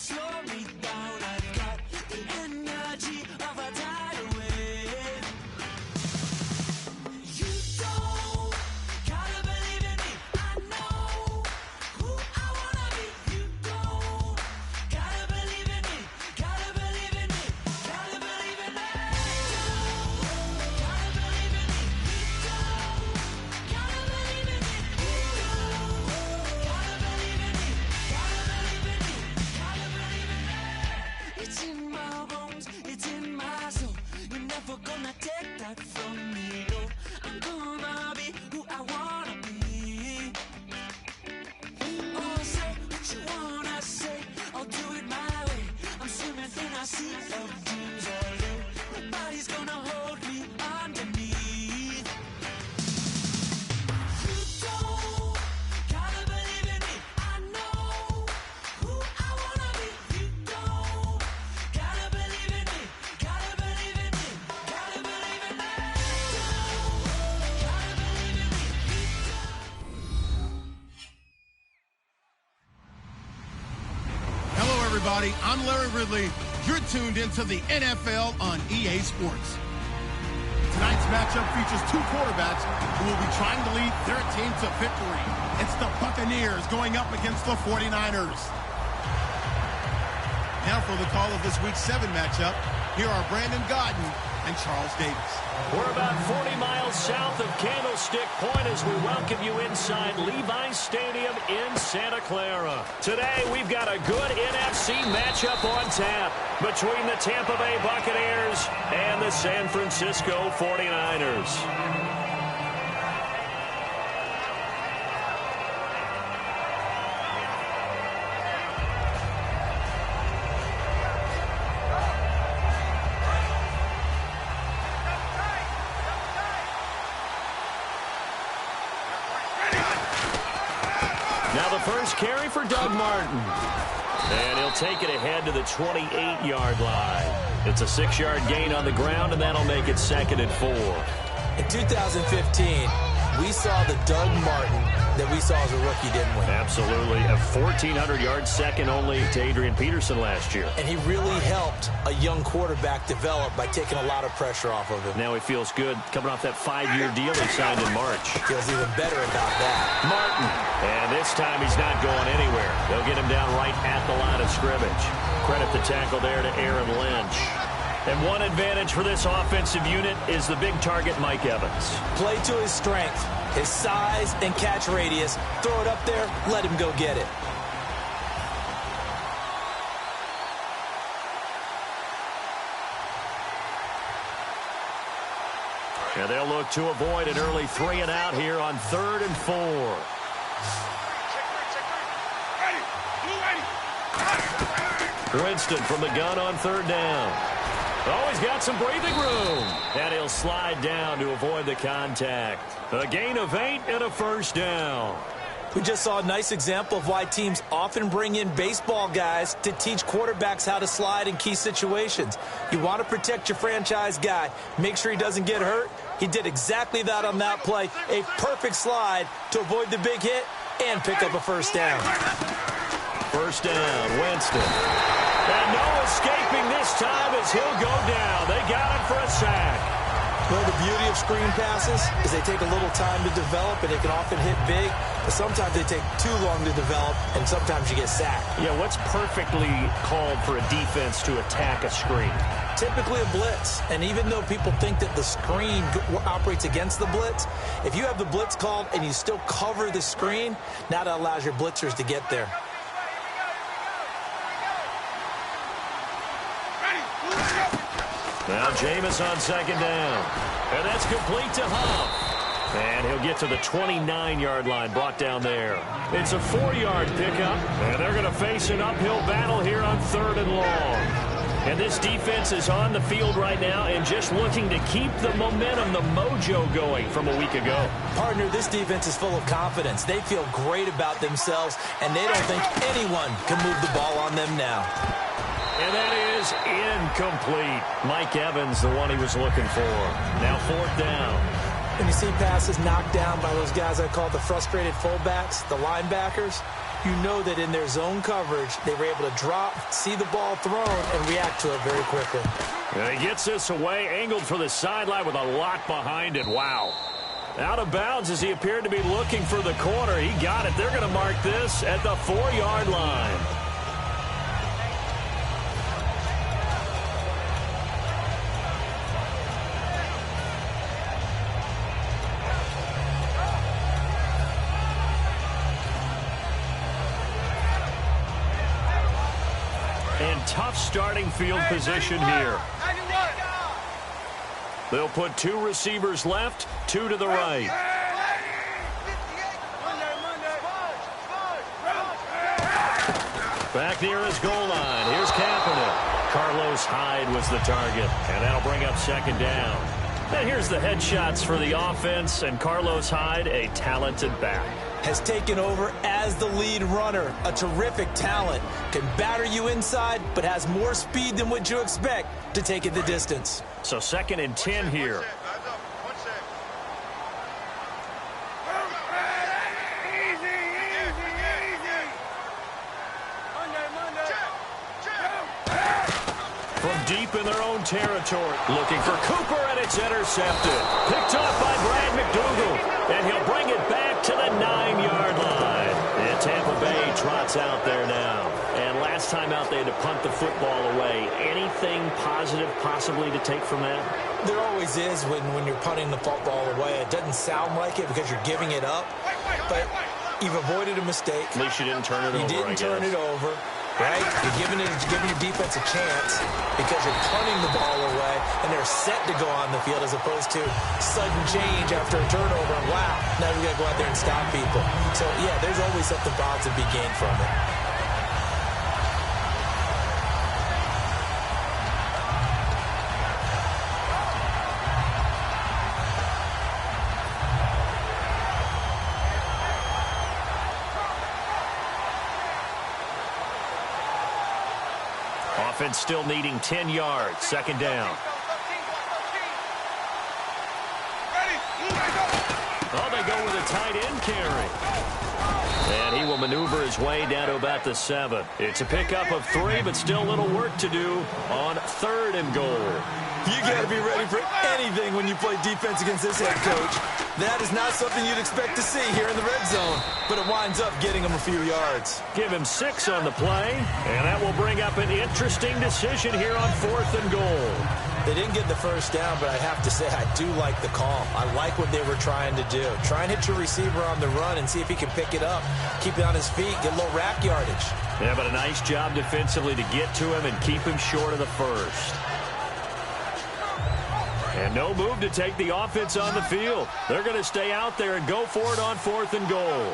slow me down. I've got the energy of a tidal wave. You don't gotta believe in me. I know who I wanna be. You don't gotta believe in me. Gotta believe in me. Gotta believe in me. Gotta believe in me. Gotta believe in me. Gotta believe in me. Gotta believe in me. Gotta believe in me. It's in my bones. It's in my soul. You're never gonna take that from me. No, I'm gonna be who I wanna be. Oh, say what you wanna say. I'll do it my way. I'm swimming in a sea of dreams all day. Nobody's gonna hold me underneath. You don't gotta believe in me. I know who I wanna be. You don't gotta believe in me. Gotta believe in me. Gotta believe in me. Gotta believe in me. Hello, everybody. I'm Larry Ridley. You're tuned into the NFL on EA Sports. Tonight's matchup features two quarterbacks who will be trying to lead their team to victory. It's the Buccaneers going up against the 49ers. Now for the call of this Week 7 matchup, here are Brandon Godden and Charles Davis. We're about 40 miles south of Candlestick Point as we welcome you inside Levi's Stadium in Santa Clara. Today, we've got a good NFC matchup on tap between the Tampa Bay Buccaneers and the San Francisco 49ers. Now the first carry for Doug Martin. And he'll take it ahead to the 28-yard line. It's a 6-yard gain on the ground, and that'll make it 2nd and 4. In 2015, we saw the Doug Martin that we saw as a rookie, didn't we? Absolutely. A 1,400-yard second only to Adrian Peterson last year. And he really helped a young quarterback develop by taking a lot of pressure off of him. Now he feels good coming off that 5-year deal he signed in March. Feels even better about that. Martin. And this time he's not going anywhere. They'll get him down right at the line of scrimmage. Credit the tackle there to Aaron Lynch. And one advantage for this offensive unit is the big target, Mike Evans. Play to his strength, his size and catch radius. Throw it up there, let him go get it. And they'll look to avoid an early 3 and out here on 3rd and 4. Winston from the gun on 3rd down. Oh, he's got some breathing room. And he'll slide down to avoid the contact. A gain of 8 and a 1st down. We just saw a nice example of why teams often bring in baseball guys to teach quarterbacks how to slide in key situations. You want to protect your franchise guy. Make sure he doesn't get hurt. He did exactly that on that play. A perfect slide to avoid the big hit and pick up a 1st down. 1st down, Winston. And no escaping this time as he'll go down. They got him for a sack. Well, the beauty of screen passes is they take a little time to develop, and they can often hit big, but sometimes they take too long to develop, and sometimes you get sacked. Yeah, what's perfectly called for a defense to attack a screen? Typically a blitz, and even though people think that the screen operates against the blitz, if you have the blitz called and you still cover the screen, now that allows your blitzers to get there. Now Jameis on 2nd down. And that's complete to Huff. And he'll get to the 29-yard line, brought down there. It's a 4-yard pickup, and they're going to face an uphill battle here on 3rd and long. And this defense is on the field right now and just looking to keep the momentum, the mojo going from a week ago. Partner, this defense is full of confidence. They feel great about themselves, and they don't think anyone can move the ball on them now. And that is incomplete. Mike Evans, the one he was looking for. Now 4th down. When you see passes knocked down by those guys I call the frustrated fullbacks, the linebackers, you know that in their zone coverage, they were able to drop, see the ball thrown, and react to it very quickly. And he gets this away, angled for the sideline with a lot behind it. Wow. Out of bounds as he appeared to be looking for the corner. He got it. They're going to mark this at the 4-yard line. And tough starting field position here. They'll put 2 receivers left, 2 to the right. Back near his goal line. Here's Kaepernick. Carlos Hyde was the target, and that'll bring up 2nd down. And here's the headshots for the offense, and Carlos Hyde, a talented back. Has taken over as the lead runner. A terrific talent. Can batter you inside, but has more speed than what you expect to take it the distance. So 2nd and 10 here. From deep in their own territory. Looking for Cooper, and it's intercepted. Picked off by Brad McDougal. And he'll bring it back to the 9-yard line. And Tampa Bay trots out there now. And last time out, they had to punt the football away. Anything positive possibly to take from that? There always is when you're punting the football away. It doesn't sound like it because you're giving it up. But you've avoided a mistake. At least you didn't turn it over, You didn't turn it over. Right? You're giving your defense a chance because you're punting the ball away, and they're set to go on the field as opposed to sudden change after a turnover. And wow, now we got to go out there and stop people. So, yeah, there's always something positive to be gained from it. Offense still needing 10 yards. 2nd down. Oh, they go with a tight end carry. And he will maneuver his way down to about the 7. It's a pickup of 3, but still a little work to do on 3rd and goal. You got to be ready for anything when you play defense against this head coach. That is not something you'd expect to see here in the red zone, but it winds up getting him a few yards. Give him 6 on the play, and that will bring up an interesting decision here on 4th and goal. They didn't get the first down, but I have to say I do like the call. I like what they were trying to do. Try and hit your receiver on the run and see if he can pick it up, keep it on his feet, get a little rack yardage. Yeah, but a nice job defensively to get to him and keep him short of the first. And no move to take the offense on the field. They're going to stay out there and go for it on 4th and goal.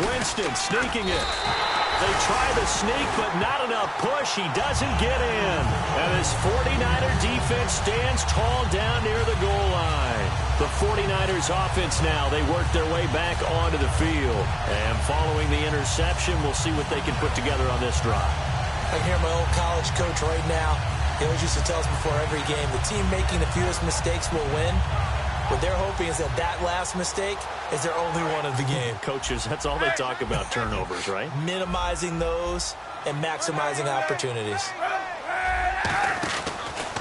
Winston sneaking it. They try the sneak, but not enough push. He doesn't get in. And his 49er defense stands tall down near the goal line. The 49ers offense now, they work their way back onto the field. And following the interception, we'll see what they can put together on this drive. I can hear my old college coach right now. He always used to tell us before every game, the team making the fewest mistakes will win. What they're hoping is that last mistake is their only one of the game. Coaches, that's all they talk about, turnovers, right? Minimizing those and maximizing opportunities.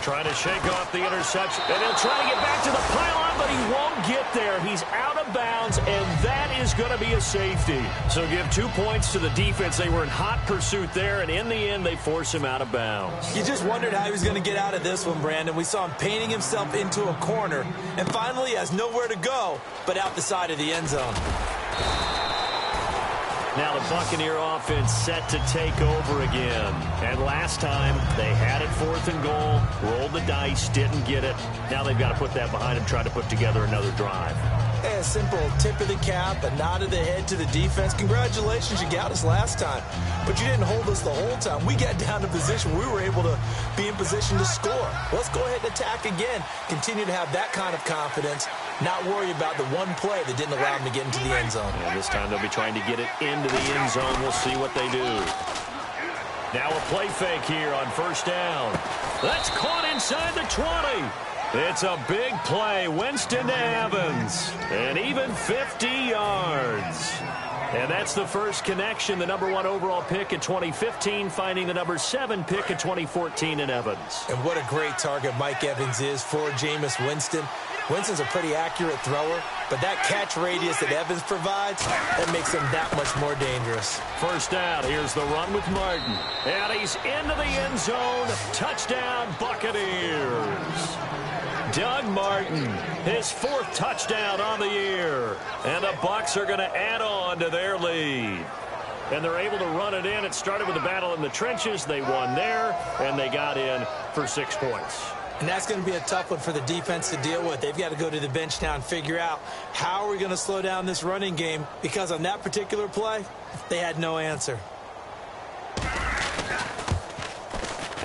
Trying to shake off the interception. And he'll try to get back to the pylon, but he won't get there. He's out of bounds, and that is going to be a safety. So give 2 points to the defense. They were in hot pursuit there, and in the end, they force him out of bounds. You just wondered how he was going to get out of this one, Brandon. We saw him painting himself into a corner, and finally he has nowhere to go but out the side of the end zone. Now the Buccaneer offense set to take over again. And last time, they had it 4th and goal, rolled the dice, didn't get it. Now they've got to put that behind them, try to put together another drive. Hey, a simple tip of the cap, a nod of the head to the defense. Congratulations, you got us last time. But you didn't hold us the whole time. We got down to position. We were able to be in position to score. Let's go ahead and attack again. Continue to have that kind of confidence. Not worry about the one play that didn't allow them to get into the end zone. And this time they'll be trying to get it into the end zone. We'll see what they do. Now a play fake here on 1st down. That's caught inside the 20. It's a big play. Winston to Evans. And even 50 yards. And that's the first connection, the #1 overall pick in 2015, finding the #7 pick in 2014 in Evans. And what a great target Mike Evans is for Jameis Winston. Winston's a pretty accurate thrower, but that catch radius that Evans provides, that makes him that much more dangerous. First out, here's the run with Martin. And he's into the end zone. Touchdown, Buccaneers. Doug Martin, his 4th touchdown on the year. And the Bucs are going to add on to their lead. And they're able to run it in. It started with a battle in the trenches. They won there, and they got in for 6 points. And that's going to be a tough one for the defense to deal with. They've got to go to the bench now and figure out how are we going to slow down this running game, because on that particular play, they had no answer.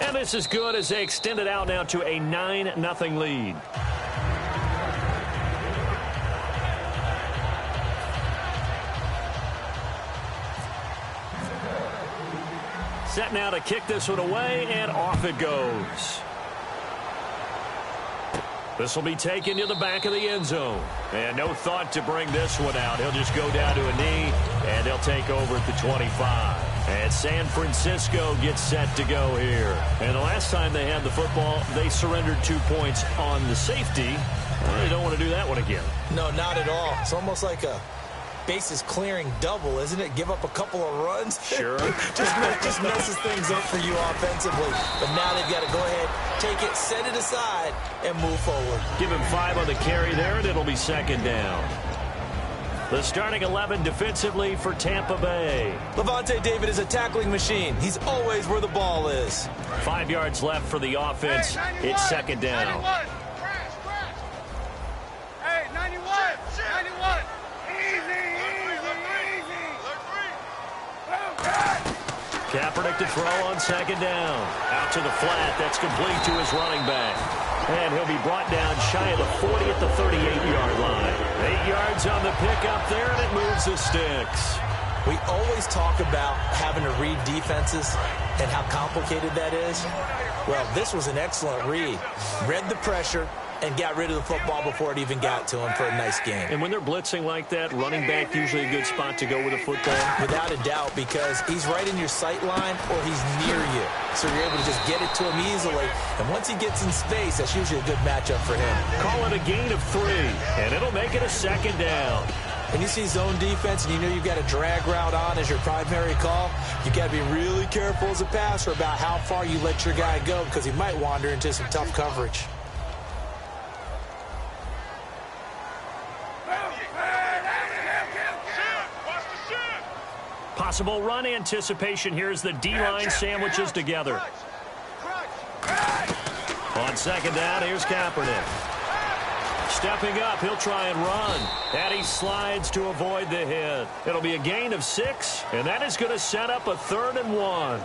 And this is good as they extend it out now to a 9-0 lead. Set now to kick this one away, and off it goes. This will be taken to the back of the end zone. And no thought to bring this one out. He'll just go down to a knee, and they'll take over at the 25. And San Francisco gets set to go here. And the last time they had the football, they surrendered 2 points on the safety. Well, they don't want to do that one again. No, not at all. It's almost like a bases clearing double, isn't it? Give up a couple of runs. Sure. just messes things up for you offensively. But now they've got to go ahead, take it, set it aside, and move forward. Give him 5 on the carry there, and it'll be 2nd down. The starting 11 defensively for Tampa Bay. Levante David is a tackling machine. He's always where the ball is. 5 yards left for the offense. Hey, it's 2nd down. 91. Crash. Hey, 91. 91. Easy. Kaepernick to throw on 2nd down. Out to the flat. That's complete to his running back. And he'll be brought down shy of the 40 at the 38-yard line. 8 yards on the pickup there, and it moves the sticks. We always talk about having to read defenses and how complicated that is. Well, this was an excellent read. Read the pressure and got rid of the football before it even got to him for a nice game. And when they're blitzing like that, running back usually a good spot to go with a football. Without a doubt, because he's right in your sight line or he's near you. So you're able to just get it to him easily. And once he gets in space, that's usually a good matchup for him. Call it a gain of 3, and it'll make it a 2nd down. And you see zone defense and you know you've got a drag route on as your primary call, you've got to be really careful as a passer about how far you let your guy go, because he might wander into some tough coverage. Possible run anticipation here as the D-line sandwiches together. On 2nd down, here's Kaepernick. Stepping up, he'll try and run. And he slides to avoid the hit. It'll be a gain of 6, and that is going to set up a 3rd and 1.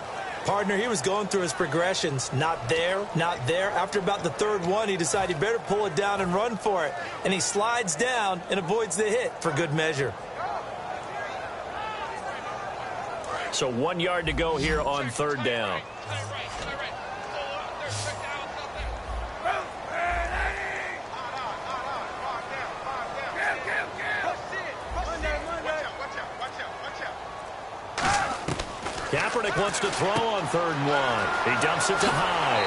Partner, he was going through his progressions. Not there, not there. After about the 3rd one, he decided he better pull it down and run for it. And he slides down and avoids the hit for good measure. So 1 yard to go here on 3rd down. Kaepernick wants to throw on 3rd and 1. He dumps it to Hyde.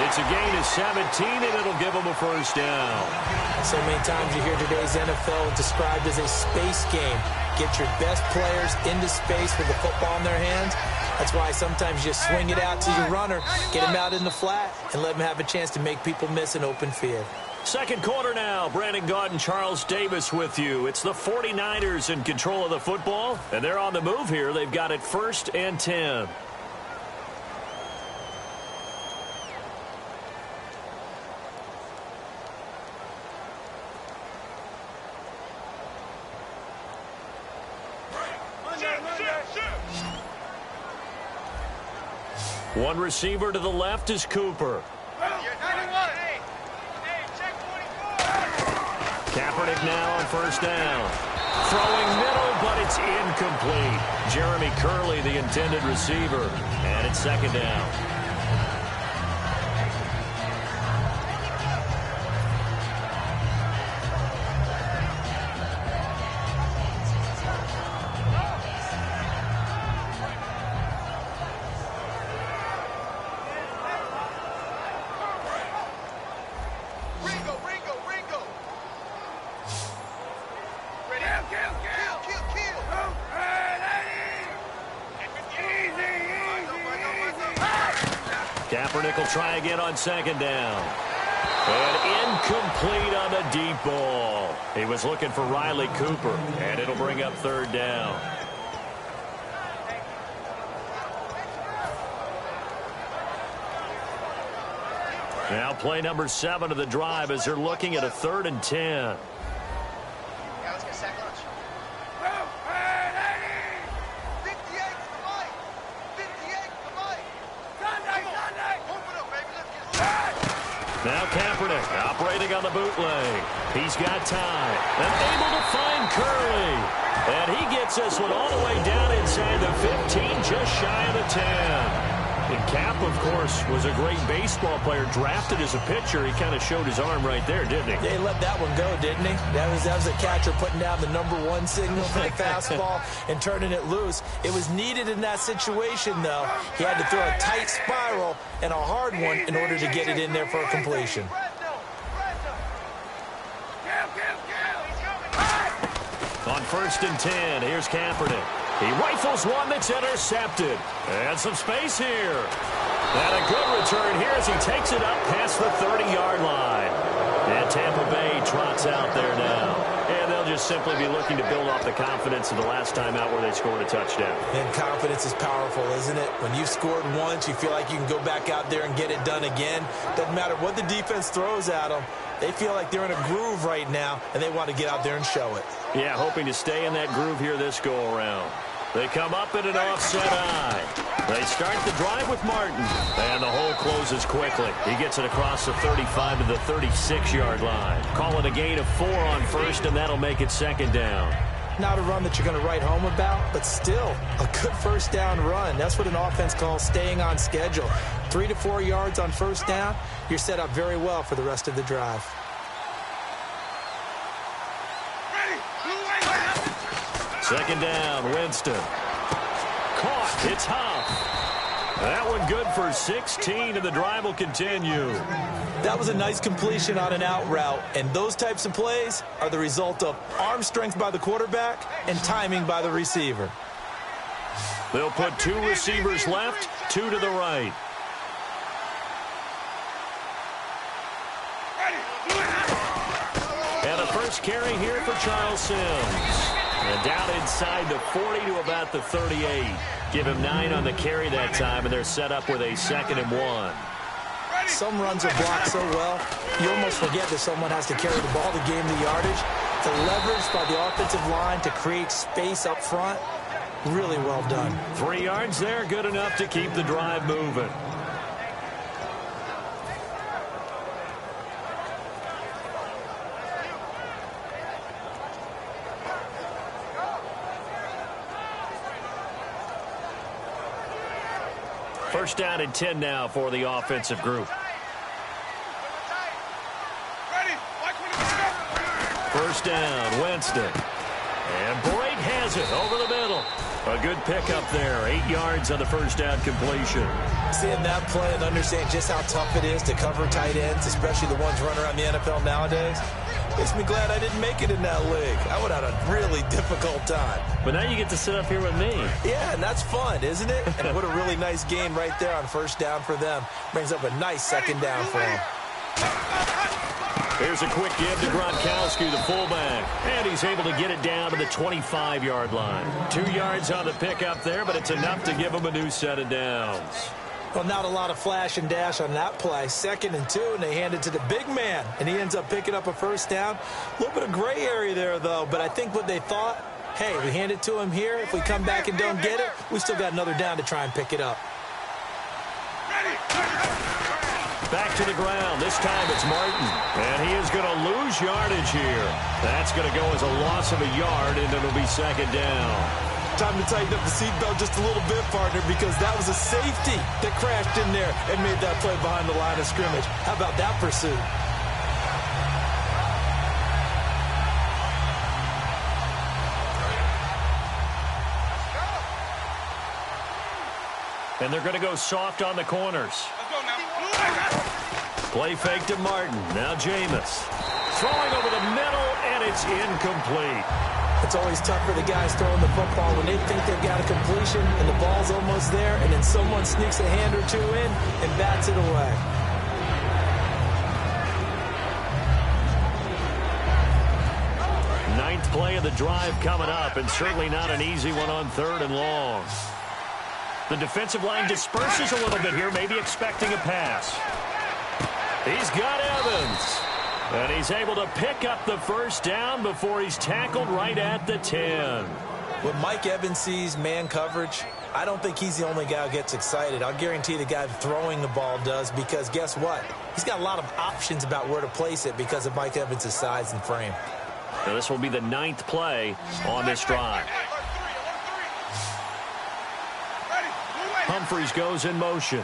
It's a gain of 17, and it'll give him a 1st down. So many times you hear today's NFL described as a space game. Get your best players into space with the football in their hands. That's why sometimes you just swing it out to your runner, get him out in the flat, and let him have a chance to make people miss an open field. 2nd quarter now. Brandon Gaudin, Charles Davis with you. It's the 49ers in control of the football, and they're on the move here. They've got it 1st and 10. One receiver to the left is Cooper. Kaepernick now on 1st down. Throwing middle, but it's incomplete. Jeremy Curley, the intended receiver. And it's 2nd down. Kaepernick will try again on second down. And incomplete on the deep ball. He was looking for Riley Cooper, and it'll bring up third down. Now play number 7 of the drive as they're looking at a 3rd and 10. Yeah, let's get sack lunch. 58 to the mic. 58 to the mic. Sunday. Open up, baby. Let's get Now Kaepernick operating on the bootleg. He's got time. And able to find Curley. And he gets this one all the way down inside the 15, just shy of the 10. And Cap, of course, was a great baseball player, drafted as a pitcher. He kind of showed his arm right there, didn't he? Yeah, he let that one go, didn't he? That was a catcher putting down the #1 signal for the fastball and turning it loose. It was needed in that situation, though. He had to throw a tight spiral and a hard one in order to get it in there for a completion. On 1st and 10, here's Kaepernick. He rifles one that's intercepted. And some space here. And a good return here as he takes it up past the 30-yard line. And Tampa Bay trots out there now. And they'll just simply be looking to build off the confidence of the last time out where they scored a touchdown. And confidence is powerful, isn't it? When you've scored once, you feel like you can go back out there and get it done again. Doesn't matter what the defense throws at them. They feel like they're in a groove right now, and they want to get out there and show it. Yeah, hoping to stay in that groove here this go-around. They come up in an offset eye. They start the drive with Martin. And the hole closes quickly. He gets it across the 35 to the 36-yard line. Call it a gain of 4 on 1st, and that'll make it 2nd down. Not a run that you're going to write home about, but still a good 1st down run. That's what an offense calls staying on schedule. 3 to 4 yards on 1st down, you're set up very well for the rest of the drive. Second down, Winston. Caught. It's Huff. That one good for 16, and the drive will continue. That was a nice completion on an out route, and those types of plays are the result of arm strength by the quarterback and timing by the receiver. They'll put 2 receivers left, 2 to the right. And a first carry here for Charles Sims. And down inside the 40 to about the 38. Give him 9 on the carry that time, and they're set up with a 2nd and 1. Some runs are blocked so well, you almost forget that someone has to carry the ball to gain the yardage. The leverage by the offensive line to create space up front, really well done. 3 yards there, good enough to keep the drive moving. First down and 10 now for the offensive group. First down, Winston. And Brake has it over the middle. A good pickup there. 8 yards on the first down completion. Seeing that play and understanding just how tough it is to cover tight ends, especially the ones running around the NFL nowadays, makes me glad I didn't make it in that league. I would have had a really difficult time. But now you get to sit up here with me. Yeah, and that's fun, isn't it? And what a really nice gain right there on first down for them. Brings up a nice 2nd down for them. Here's a quick give to Gronkowski, the fullback. And he's able to get it down to the 25-yard line. 2 yards on the pickup there, but it's enough to give him a new set of downs. Well, not a lot of flash and dash on that play. 2nd and 2, and they hand it to the big man. And he ends up picking up a first down. A little bit of gray area there, though. But I think what they thought, hey, we hand it to him here. If we come back and don't get it, we still got another down to try and pick it up. Back to the ground. This time it's Martin. And he is going to lose yardage here. That's going to go as a loss of a yard, and it'll be 2nd down. Time to tighten up the seatbelt just a little bit, partner, because that was a safety that crashed in there and made that play behind the line of scrimmage. How about that pursuit? And they're going to go soft on the corners. Play fake to Martin. Now Jameis. Throwing over the middle, and it's incomplete. It's always tough for the guys throwing the football when they think they've got a completion and the ball's almost there, and then someone sneaks a hand or two in and bats it away. Ninth play of the drive coming up, and certainly not an easy one on 3rd and long. The defensive line disperses a little bit here, maybe expecting a pass. He's got Evans. And he's able to pick up the first down before he's tackled right at the 10. When Mike Evans sees man coverage, I don't think he's the only guy who gets excited. I'll guarantee the guy throwing the ball does, because guess what? He's got a lot of options about where to place it because of Mike Evans' size and frame. Now this will be the 9th play on this drive. Humphries goes in motion.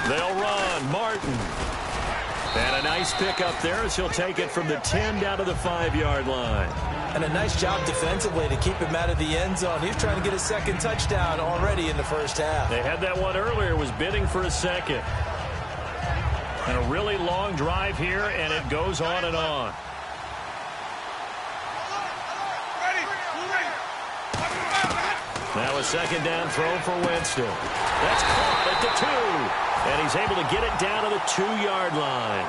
They'll run. Martin. And a nice pickup there as he'll take it from the 10 down to the 5-yard line. And a nice job defensively to keep him out of the end zone. He was trying to get a second touchdown already in the first half. They had that one earlier, was bidding for a second. And a really long drive here, and it goes on and on. Now a second down throw for Winston. That's caught at the 2. And he's able to get it down to the 2-yard line.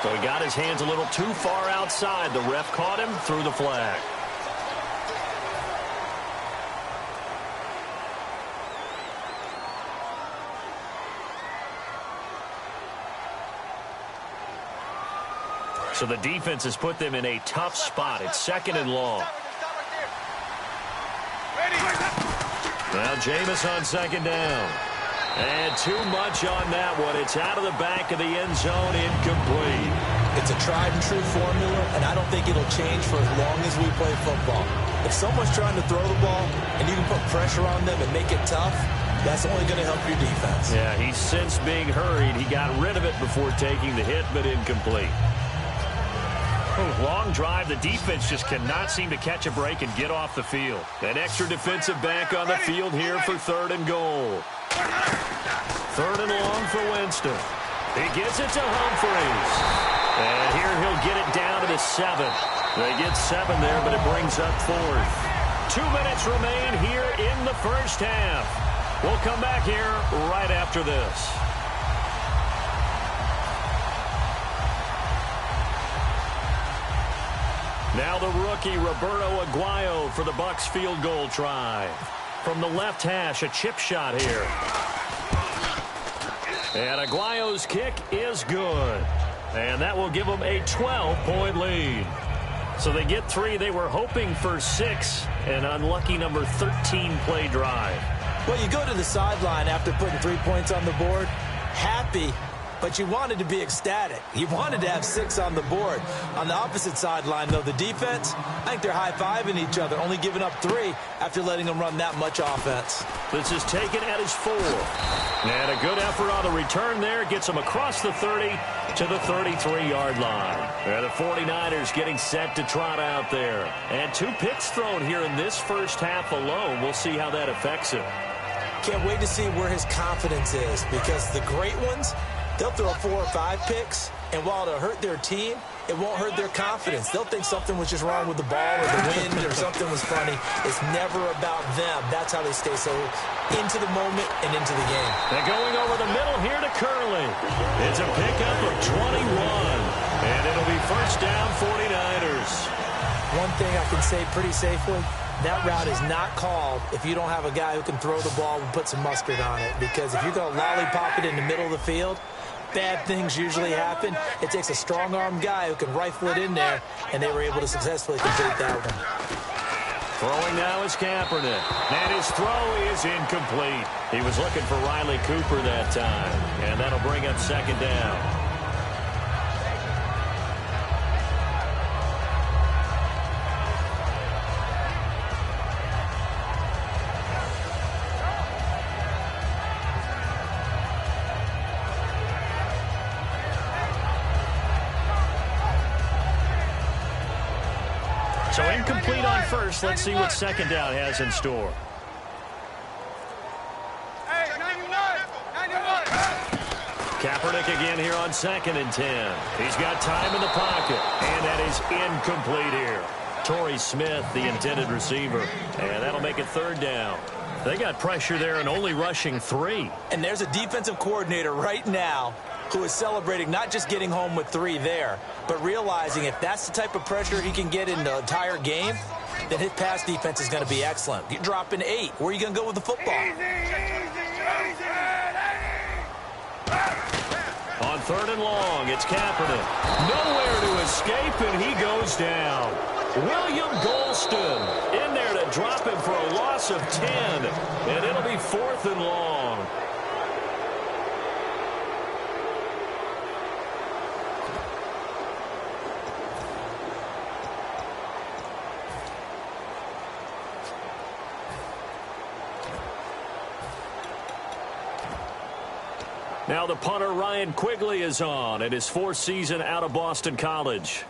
So he got his hands a little too far outside. The ref caught him, threw the flag. So the defense has put them in a tough spot. It's 2nd and long. Now Jameis on 2nd down. And too much on that one. It's out of the back of the end zone, incomplete. It's a tried and true formula, and I don't think it'll change for as long as we play football. If someone's trying to throw the ball and you can put pressure on them and make it tough, that's only going to help your defense. Yeah, he's since being hurried. He got rid of it before taking the hit, but incomplete. Long drive. The defense just cannot seem to catch a break and get off the field. An extra defensive back on the field here for 3rd and goal. 3rd and long for Winston. He gets it to Humphries. And here he'll get it down to the 7. They get 7 there, but it brings up 4th. 2 minutes remain here in the first half. We'll come back here right after this. Now the rookie Roberto Aguayo for the Bucs field goal try. From the left hash, a chip shot here. And Aguayo's kick is good. And that will give them a 12-point lead. So they get 3. They were hoping for 6. An unlucky number 13-play drive. Well, you go to the sideline after putting 3 points on the board, happy, but you wanted to be ecstatic. You wanted to have 6 on the board. On the opposite sideline, though, the defense, I think they're high-fiving each other, only giving up 3 after letting them run that much offense. This is taken at his 4. And a good effort on the return there. Gets him across the 30 to the 33-yard line. And the 49ers getting set to trot out there. And 2 picks thrown here in this first half alone. We'll see how that affects him. Can't wait to see where his confidence is, because the great ones, they'll throw 4 or 5 picks, and while it'll hurt their team, it won't hurt their confidence. They'll think something was just wrong with the ball or the wind or something was funny. It's never about them. That's how they stay so into the moment and into the game. They're going over the middle here to Curley. It's a pickup of 21, and it'll be first down 49ers. One thing I can say pretty safely, that route is not called if you don't have a guy who can throw the ball and put some mustard on it. Because if you're going to lollipop it in the middle of the field, bad things usually happen. It takes a strong-armed guy who can rifle it in there, and they were able to successfully complete that one. Throwing now is Kaepernick, and his throw is incomplete. He was looking for Riley Cooper that time, and that'll bring up 2nd down. So incomplete on first. Let's see what 2nd down has in store. Kaepernick again here on 2nd and 10. He's got time in the pocket, and that is incomplete here. Torrey Smith, the intended receiver, and that'll make it 3rd down. They got pressure there and only rushing 3. And there's a defensive coordinator right now who is celebrating not just getting home with 3 there, but realizing if that's the type of pressure he can get in the entire game, then his pass defense is going to be excellent. You're dropping 8. Where are you going to go with the football? On 3rd and long, it's Kaepernick. Nowhere to escape, and he goes down. William Golston in there to drop him for a loss of 10, and it'll be 4th and long. Now the punter, Ryan Quigley, is on in his 4th season out of Boston College.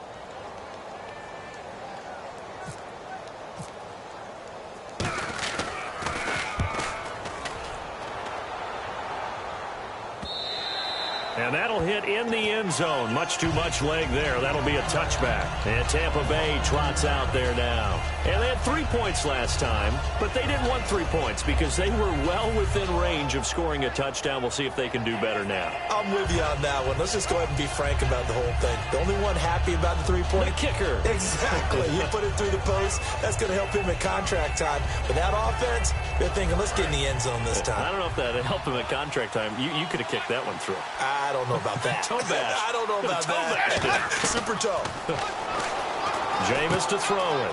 And that'll hit in the end zone. Much too much leg there. That'll be a touchback. And Tampa Bay trots out there now. And they had 3 points last time, but they didn't want 3 points because they were well within range of scoring a touchdown. We'll see if they can do better now. I'm with you on that one. Let's just go ahead and be frank about the whole thing. The only one happy about the 3-point? The kicker. Exactly. You put it through the post. That's going to help him at contract time. But that offense, they're thinking, let's get in the end zone this time. I don't know if that helped him at contract time. You could have kicked that one through. I don't know about that. Toe bash. I don't know about that. Super toe. Jameis to throw it.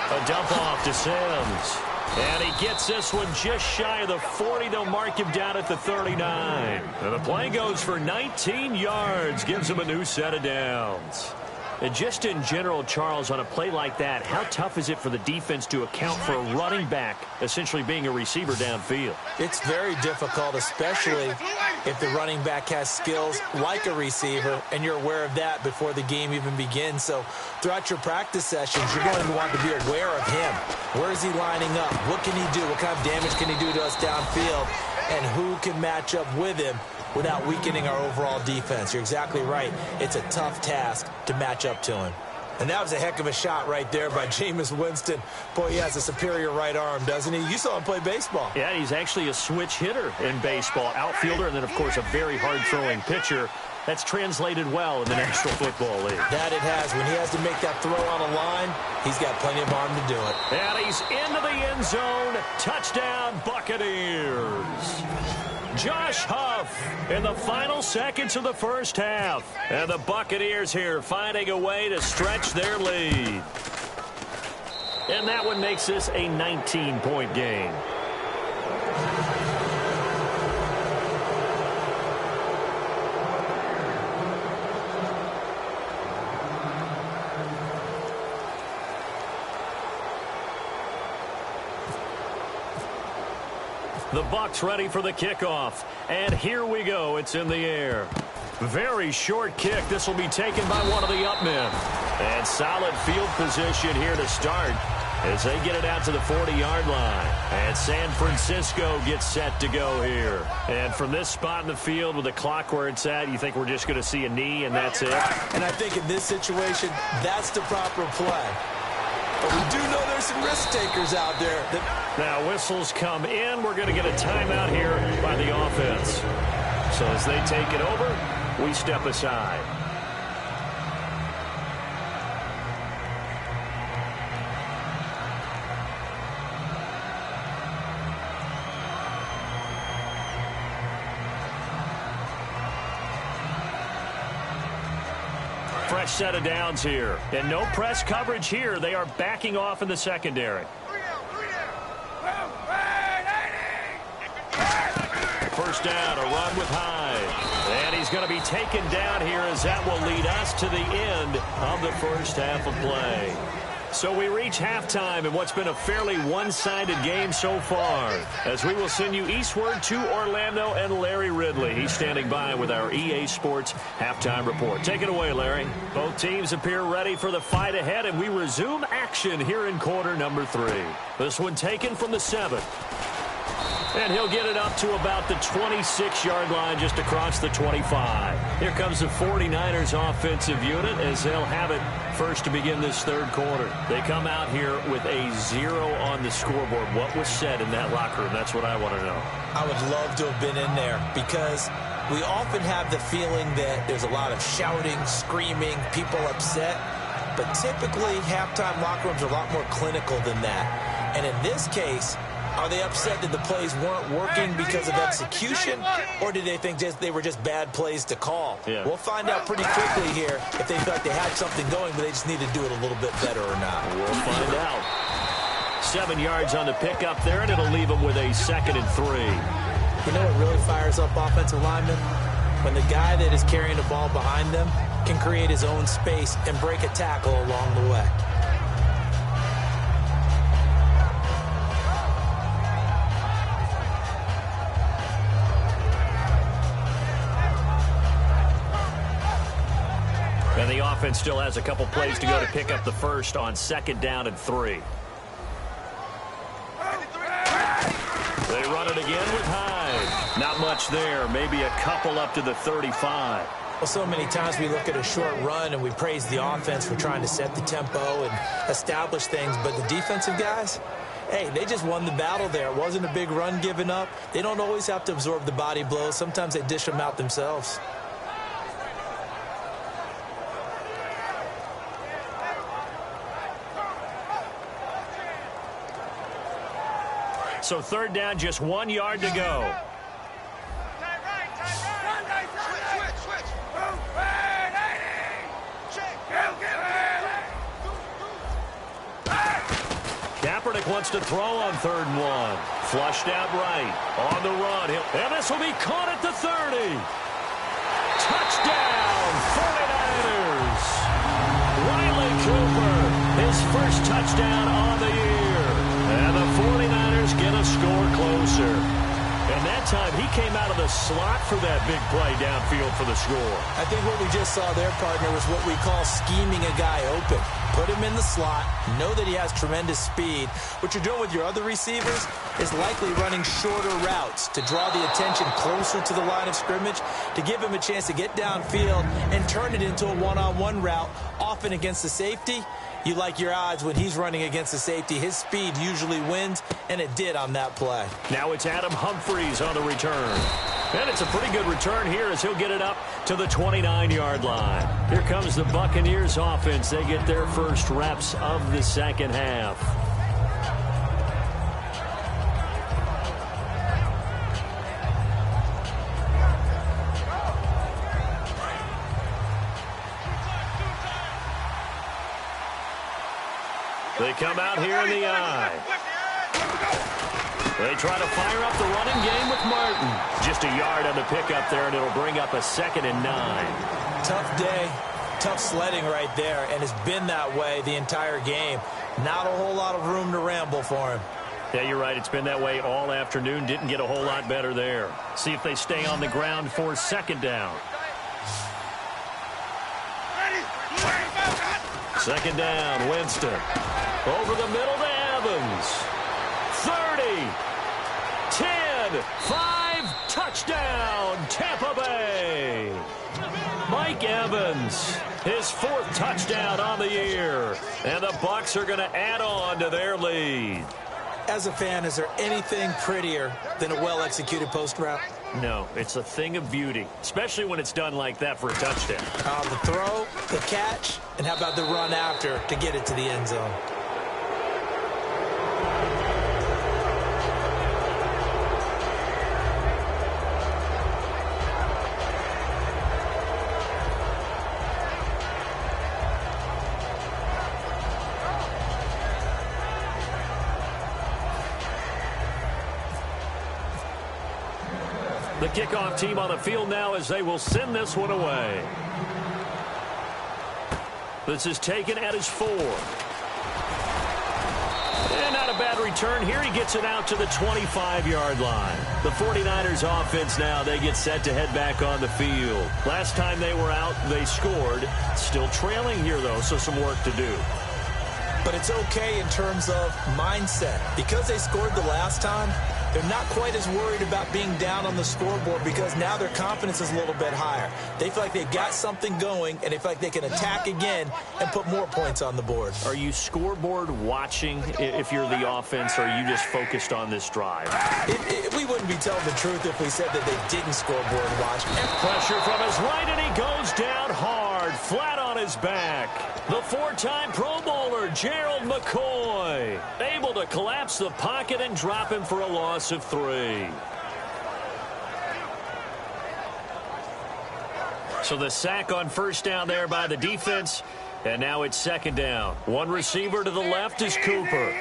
A dump off to Sims. And he gets this one just shy of the 40. They'll mark him down at the 39. And the play goes for 19 yards. Gives him a new set of downs. And just in general, Charles, on a play like that, how tough is it for the defense to account for a running back essentially being a receiver downfield? It's very difficult, especially if the running back has skills like a receiver, and you're aware of that before the game even begins. So throughout your practice sessions, you're going to want to be aware of him. Where is he lining up? What can he do? What kind of damage can he do to us downfield? And who can match up with him without weakening our overall defense? You're exactly right. It's a tough task to match up to him. And that was a heck of a shot right there by Jameis Winston. Boy, he has a superior right arm, doesn't he? You saw him play baseball. Yeah, he's actually a switch hitter in baseball. Outfielder, and then, of course, a very hard-throwing pitcher. That's translated well in the National Football League. That it has. When he has to make that throw on a line, he's got plenty of arm to do it. And he's into the end zone. Touchdown, Buccaneers. Josh Huff in the final seconds of the first half. And the Buccaneers here finding a way to stretch their lead. And that one makes this a 19-point game. The Bucs ready for the kickoff. And here we go. It's in the air. Very short kick. This will be taken by one of the up men. And solid field position here to start as they get it out to the 40-yard line. And San Francisco gets set to go here. And from this spot in the field with the clock where it's at, you think we're just going to see a knee and that's it? And I think in this situation, that's the proper play. But we do know there's some risk takers out there. Now whistles come in. We're going to get a timeout here by the offense. So as they take it over, we step aside. Fresh set of downs here. And no press coverage here. They are backing off in the secondary. First down, a run with Hyde. And he's going to be taken down here as that will lead us to the end of the first half of play. So we reach halftime in what's been a fairly one-sided game so far, as we will send you eastward to Orlando and Larry Ridley. He's standing by with our EA Sports halftime report. Take it away, Larry. Both teams appear ready for the fight ahead, and we resume action here in quarter number 3. This one taken from the 7. And he'll get it up to about the 26-yard line just across the 25. Here comes the 49ers offensive unit as they'll have it first to begin this third quarter. They come out here with a 0 on the scoreboard. What was said in that locker room? That's what I want to know. I would love to have been in there because we often have the feeling that there's a lot of shouting, screaming, people upset. But typically, halftime locker rooms are a lot more clinical than that. And in this case, are they upset that the plays weren't working because of execution, or did they think they were just bad plays to call? Yeah. We'll find out pretty quickly here if they felt they had something going, but they just need to do it a little bit better or not. We'll find out. 7 yards on the pickup there, and it'll leave them with a 2nd and 3. You know what really fires up offensive linemen? When the guy that is carrying the ball behind them can create his own space and break a tackle along the way. And the offense still has a couple plays to go to pick up the first on 2nd down and 3. They run it again with Hyde. Not much there. Maybe a couple up to the 35. Well, so many times we look at a short run and we praise the offense for trying to set the tempo and establish things. But the defensive guys, hey, they just won the battle there. It wasn't a big run given up. They don't always have to absorb the body blows. Sometimes they dish them out themselves. So 3rd down, just 1 yard to go. Kaepernick wants to throw on 3rd and 1. Flushed out right. On the run. And this will be caught at the 30. Touchdown, 49ers. Riley Cooper, his first touchdown on the year. And the 49ers get a score closer. And that time, he came out of the slot for that big play downfield for the score. I think what we just saw there, partner, was what we call scheming a guy open. Put him in the slot, know that he has tremendous speed. What you're doing with your other receivers is likely running shorter routes to draw the attention closer to the line of scrimmage, to give him a chance to get downfield and turn it into a one-on-one route, often against the safety. You like your odds when he's running against the safety. His speed usually wins, and it did on that play. Now it's Adam Humphries on the return. And it's a pretty good return here as he'll get it up to the 29-yard line. Here comes the Buccaneers offense. They get their first reps of the second half. They come out here in the eye. They try to fire up the running game with Martin. Just a yard on the pickup there, and it'll bring up a 2nd and 9. Tough day, tough sledding right there, and it's been that way the entire game. Not a whole lot of room to ramble for him. Yeah, you're right. It's been that way all afternoon. Didn't get a whole lot better there. See if they stay on the ground for 2nd down. 2nd down, Winston. Over the middle to Evans. 30, 10, 5, touchdown, Tampa Bay. Mike Evans, his 4th touchdown on the year. And the Bucs are going to add on to their lead. As a fan, is there anything prettier than a well-executed post route? No, it's a thing of beauty, especially when it's done like that for a touchdown. The throw, the catch, and how about the run after to get it to the end zone? The kickoff team on the field now as they will send this one away. This is taken at his 4. And not a bad return here. He gets it out to the 25-yard line. The 49ers offense now, they get set to head back on the field. Last time they were out, they scored. Still trailing here, though, so some work to do. but it's okay in terms of mindset. Because they scored the last time, they're not quite as worried about being down on the scoreboard because now their confidence is a little bit higher. They feel like they've got something going, and they feel like they can attack again and put more points on the board. Are you scoreboard watching if you're the offense, or are you just focused on this drive? We wouldn't be telling the truth if we said that they didn't scoreboard watch. Pressure from his right, and he goes down hard, flat on his back. The four-time Pro Bowler, Gerald McCoy, able to collapse the pocket and drop him for a loss of 3. So the sack on first down there by the defense, and now it's second down. One receiver to the left is Cooper.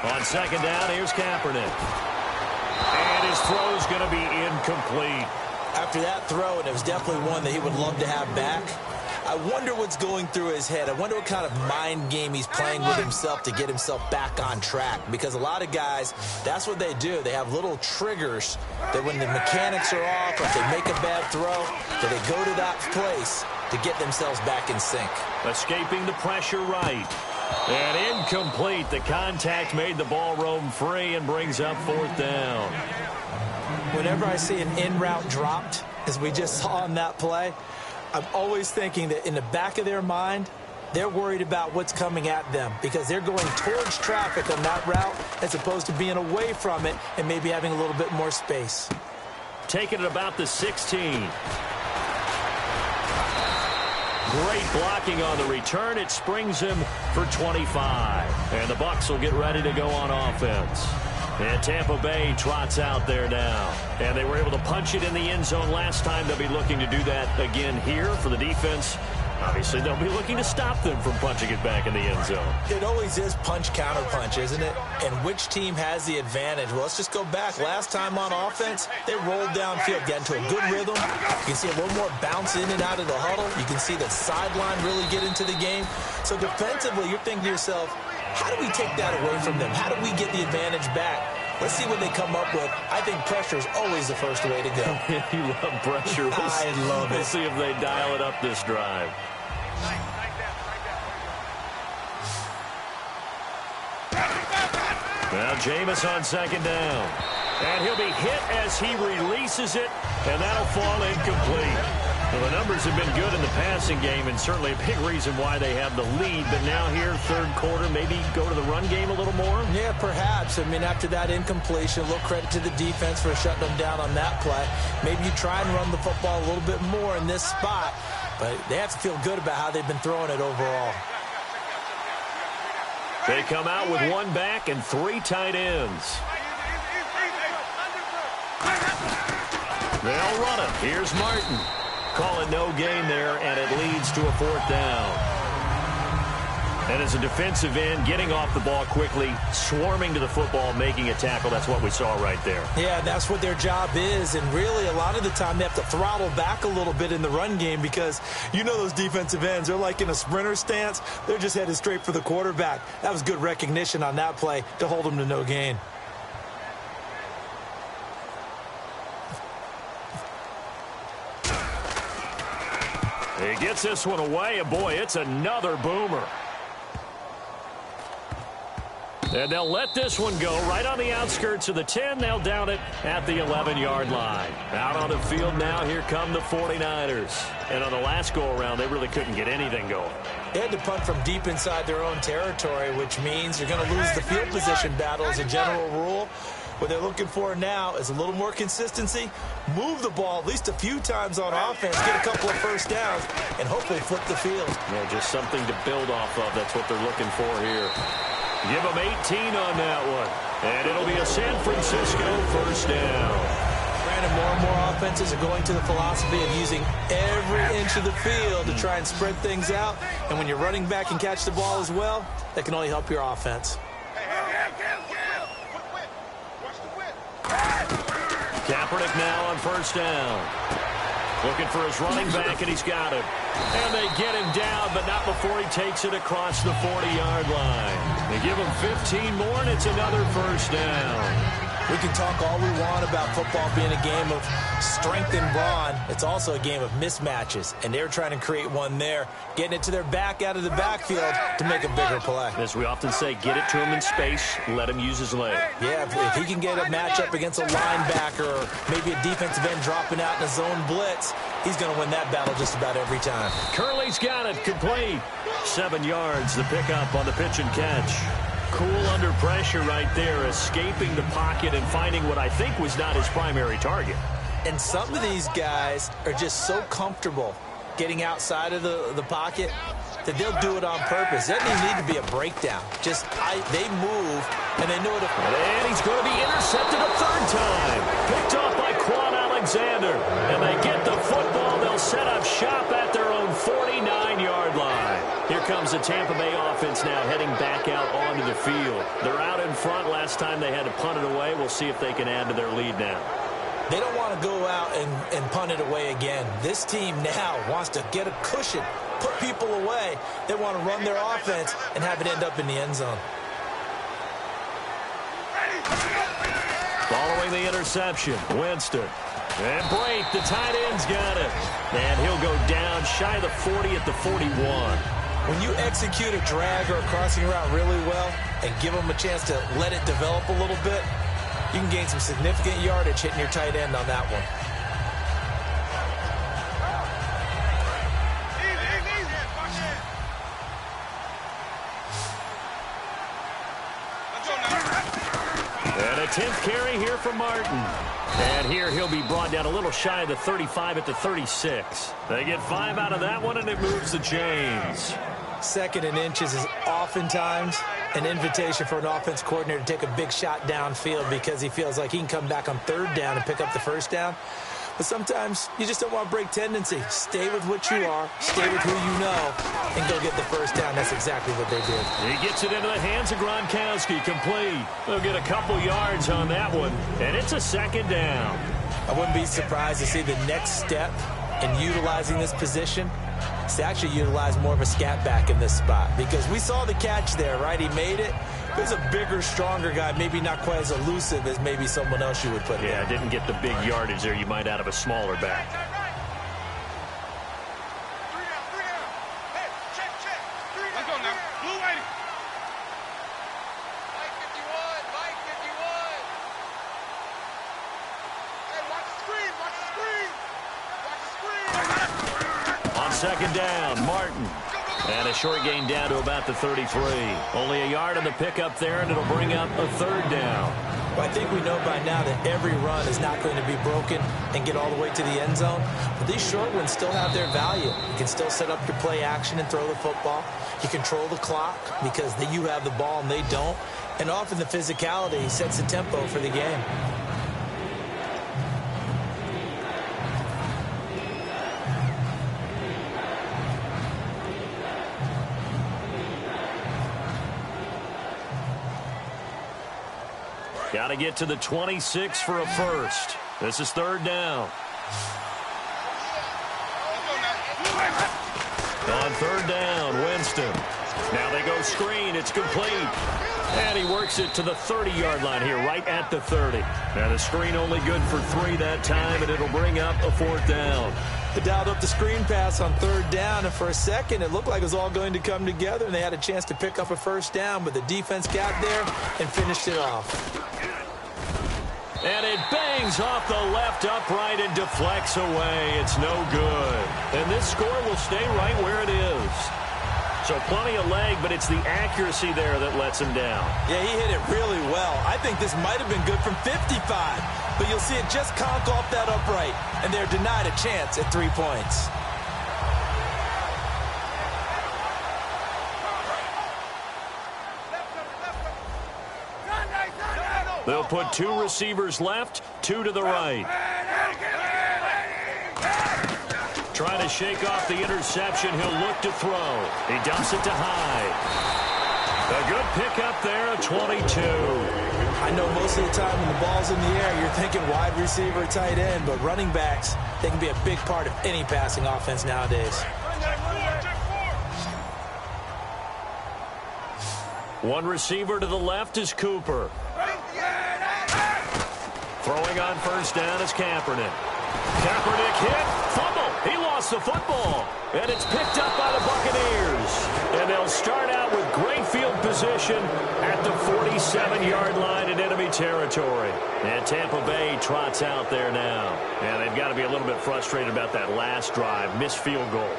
On second down, here's Kaepernick. And his throw is going to be incomplete. After that throw, and it was definitely one that he would love to have back, I wonder what's going through his head. I wonder what kind of mind game he's playing with himself to get himself back on track. Because a lot of guys, that's what they do. They have little triggers that when the mechanics are off, or if they make a bad throw, that they go to that place to get themselves back in sync. Escaping the pressure right. And incomplete. The contact made the ball roam free and brings up fourth down. Whenever I see an in-route dropped, as we just saw on that play, I'm always thinking that in the back of their mind, they're worried about what's coming at them because they're going towards traffic on that route as opposed to being away from it and maybe having a little bit more space. Taking it about the 16. Great blocking on the return. It springs him for 25. And the Bucs will get ready to go on offense. And Tampa Bay trots out there now. And they were able to punch it in the end zone last time. They'll be looking to do that again here for the defense. Obviously, they'll be looking to stop them from punching it back in the end zone. It always is punch-counter-punch, isn't it? And which team has the advantage? Well, let's just go back. Last time on offense, they rolled downfield, got into a good rhythm. You can see a little more bounce in and out of the huddle. You can see the sideline really get into the game. So defensively, you're thinking to yourself, how do we take that away from them? How do we get the advantage back? Let's see what they come up with. I think pressure is always the first way to go. You love pressure. I love it. We'll see if they dial it up this drive. Now Jameis on second down. And he'll be hit as he releases it, and that'll fall incomplete. Well, the numbers have been good in the passing game, and certainly a big reason why they have the lead. But now here, third quarter, maybe go to the run game a little more? Yeah, perhaps. I mean, after that incompletion, a little credit to the defense for shutting them down on that play. Maybe you try and run the football a little bit more in this spot. But they have to feel good about how they've been throwing it overall. They come out with one back and 3 tight ends. They'll run it. Here's Martin. Call it no gain there, and it leads to a fourth down. And as a defensive end, getting off the ball quickly, swarming to the football, making a tackle, that's what we saw right there. Yeah, that's what their job is. And really, a lot of the time, they have to throttle back a little bit in the run game because you know those defensive ends, they're like in a sprinter stance. They're just headed straight for the quarterback. That was good recognition on that play to hold them to no gain. He gets this one away, and boy, it's another boomer. And they'll let this one go right on the outskirts of the 10. They'll down it at the 11-yard line. Out on the field now, here come the 49ers. And on the last go-around, they really couldn't get anything going. They had to punt from deep inside their own territory, which means you're going to lose the field position battle as a general rule. What they're looking for now is a little more consistency, move the ball at least a few times on offense, get a couple of first downs, and hopefully flip the field. Yeah, just something to build off of. That's what they're looking for here. Give them 18 on that one. And it'll be a San Francisco first down. Brandon, more and more offenses are going to the philosophy of using every inch of the field to try and spread things out. And when you're running back and catch the ball as well, that can only help your offense. Kaepernick now on first down. Looking for his running back, and he's got him. And they get him down, but not before he takes it across the 40-yard line. They give him 15 more, and it's another first down. We can talk all we want about football being a game of strength and brawn. It's also a game of mismatches, and they're trying to create one there, getting it to their back out of the backfield to make a bigger play. As we often say, get it to him in space, let him use his leg. Yeah, if he can get a matchup against a linebacker or maybe a defensive end dropping out in a zone blitz, he's going to win that battle just about every time. Curley's got it, complete. 7 yards, the pickup on the pitch and catch. Cool under pressure right there, escaping the pocket and finding what I think was not his primary target. And some of these guys are just so comfortable getting outside of the pocket that they'll do it on purpose. There doesn't need to be a breakdown. Just they move, and they know it. And he's going to be intercepted a third time. Picked off by Quan Alexander. And they get the football. They'll set up shop at their own 49-yard line. Here comes the Tampa Bay offense now heading back out onto the field. They're out in front. Last time they had to punt it away. We'll see if they can add to their lead now. They don't want to go out and punt it away again. This team now wants to get a cushion, put people away. They want to run their offense and have it end up in the end zone. Following the interception, Winston. And Brate, the tight end's got it. And he'll go down shy of the 40 at the 41. When you execute a drag or a crossing route really well and give them a chance to let it develop a little bit, you can gain some significant yardage hitting your tight end on that one. And a 10th carry here for Martin. And here he'll be brought down a little shy of the 35 at the 36. They get 5 out of that one, and it moves the chains. 2nd and inches is oftentimes an invitation for an offense coordinator to take a big shot downfield because he feels like he can come back on 3rd down and pick up the 1st down. But sometimes you just don't want to break tendency. Stay with what you are, stay with who you know, and go get the 1st down. That's exactly what they did. He gets it into the hands of Gronkowski, complete. They'll get a couple yards on that one, and it's a 2nd down. I wouldn't be surprised to see the next step in utilizing this position is to actually utilize more of a scat back in this spot, because we saw the catch there, right? He made it. There's a bigger, stronger guy, maybe not quite as elusive as maybe someone else you would put in. Yeah, didn't get the big yardage there you might out of a smaller back. Let's go now. Blue lady. Mike 51. Mike 51. Hey, watch the screen. Watch the screen. Watch the screen. On 2nd down, Martin. And a short gain down to about the 33. Only a yard on the pickup there, and it'll bring up a 3rd down. Well, I think we know by now that every run is not going to be broken and get all the way to the end zone. But these short ones still have their value. You can still set up your play action and throw the football. You control the clock because you have the ball and they don't. And often the physicality sets the tempo for the game. Got to get to the 26 for a 1st. This is 3rd down. On 3rd down, Winston. Now they go screen. It's complete. And he works it to the 30-yard line here, right at the 30. Now the screen only good for 3 that time, and it'll bring up a 4th down. They dialed up the screen pass on 3rd down, and for a second it looked like it was all going to come together, and they had a chance to pick up a 1st down, but the defense got there and finished it off. And it bangs off the left upright and deflects away. It's no good. And this score will stay right where it is. So plenty of leg, but it's the accuracy there that lets him down. Yeah, he hit it really well. I think this might have been good from 55. But you'll see it just conk off that upright. And they're denied a chance at 3 points. They'll put 2 receivers left, 2 to the right. Trying to shake off the interception. He'll look to throw. He dumps it to Hyde. A good pickup there at 22. I know most of the time when the ball's in the air, you're thinking wide receiver, tight end, but running backs, they can be a big part of any passing offense nowadays. One receiver to the left is Cooper. Throwing on first down is Kaepernick. Kaepernick hit, fumble. He lost the football, and it's picked up by the Buccaneers. And they'll start out with great field position at the 47-yard line in enemy territory. And Tampa Bay trots out there now. And they've got to be a little bit frustrated about that last drive, missed field goal.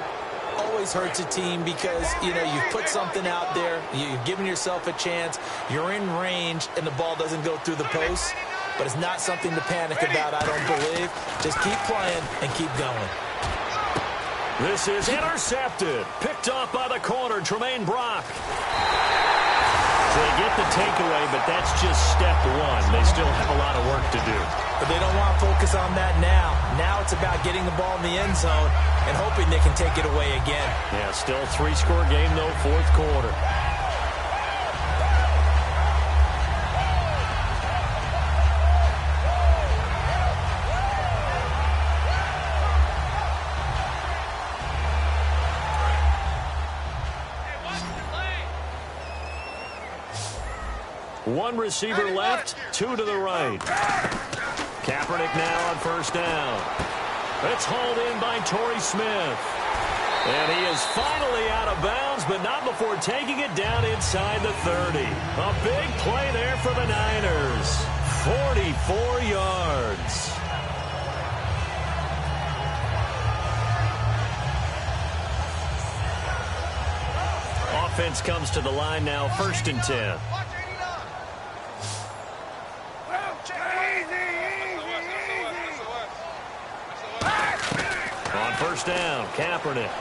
Always hurts a team because, you've put something out there, you've given yourself a chance, you're in range, and the ball doesn't go through the post. But it's not something to panic about, I don't believe. Just keep playing and keep going. This is intercepted. Picked off by the corner, Tremaine Brock. So they get the takeaway, but that's just step one. They still have a lot of work to do. But they don't want to focus on that now. Now it's about getting the ball in the end zone and hoping they can take it away again. Yeah, still a 3-score game, though, fourth quarter. One receiver left, two to the right. Kaepernick now on first down. It's hauled in by Torrey Smith. And he is finally out of bounds, but not before taking it down inside the 30. A big play there for the Niners. 44 yards. Offense comes to the line now, 1st and 10. On first down, Kaepernick.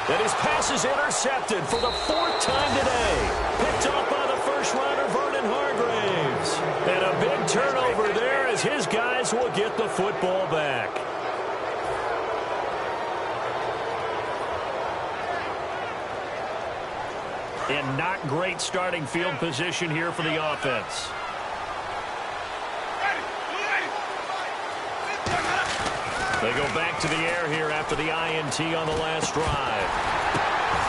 And his pass is intercepted for the 4th time today. Picked off by the first-rounder, Vernon Hargreaves. And a big turnover there as his guys will get the football back. And not great starting field position here for the offense. They go back to the air here after the INT on the last drive.